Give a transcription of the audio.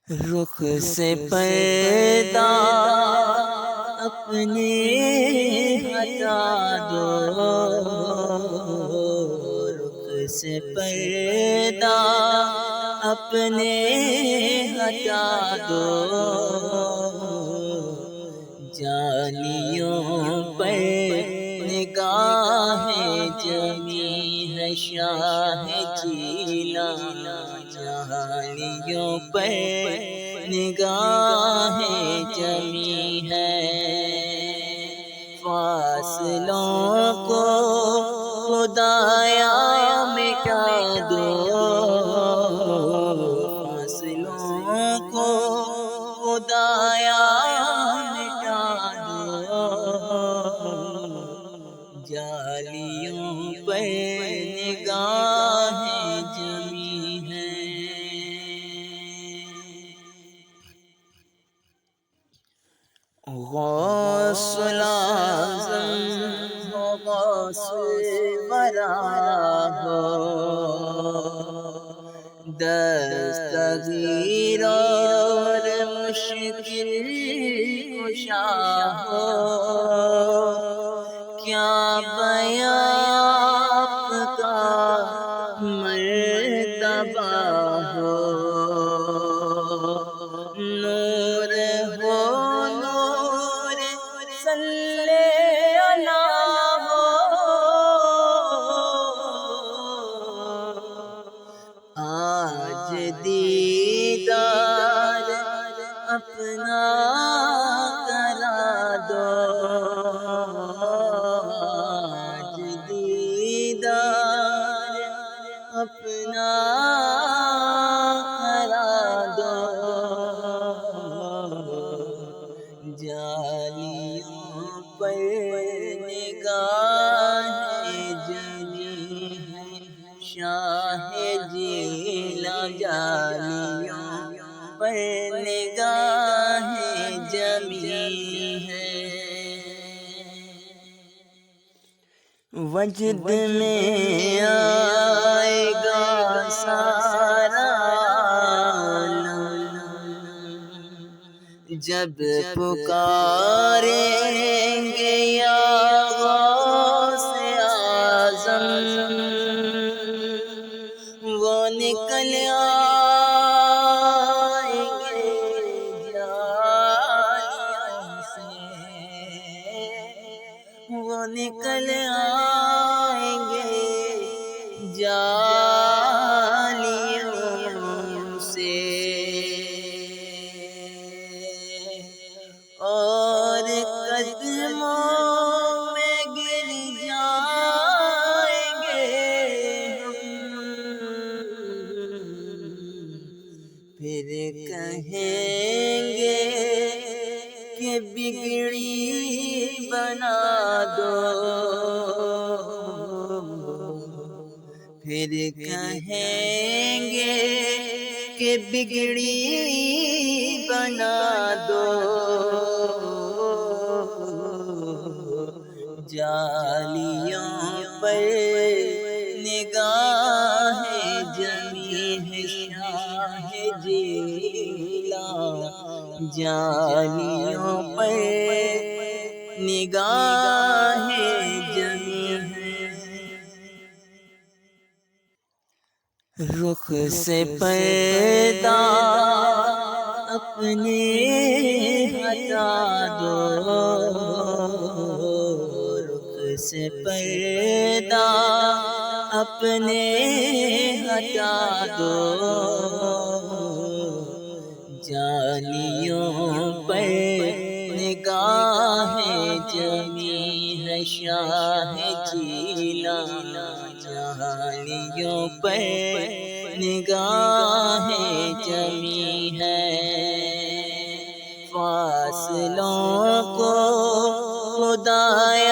رخ سے پردہ اپنے ہٹا دو، رخ سے پردہ اپنے ہٹا دو، جانیوں پر نگاہیں جمی ہے شاہ جینا، جانیوں پر نگاہیں جمی ہے، فاصلوں کو خدایا مٹا دو، فاصلوں کو خدایا مٹا دو، جالیوں پر نگاہیں جمی ہیں۔ غوث الاعظم ہو، غوث ورا ہو، دستگیر اور مشکل کشا ہو، کیا بیان آپ کا مرتبہ ہو، نور ہو نور صلی اللہ ہو، آج دیدار اپنا کرا دو، آج دیدار اپنا کرا دو، جالیوں پر نگاہیں جمی ہیں شاہ جینا، جالیوں پر نگاہیں جمی ہیں، وجد میں آئے گا سارا عالم، جب پکاریں گے یا غوث اعظم، وہ نکل آئیں گے جالیوں سے، وہ نکل آئیں گے جالیوں سے، اور قدموں میں گر جائیں گے ہم، پھر کہیں گے کہ بگڑی بنا دو، پھر کہیں گے کہ بگڑی بنا دو، جالیوں پر نگاہیں جمی ہے شاہ جیلا، جالیوں پر نگاہیں جمی ہیں، رخ سے پردہ اپنے ہٹا دو، رخ سے پردہ اپنے ہٹا دو، جالیوں پر نگاہیں جمی ہے شاہ جینا، جالیوں پر نگاہیں جمی ہیں، فاصلوں کو خدایا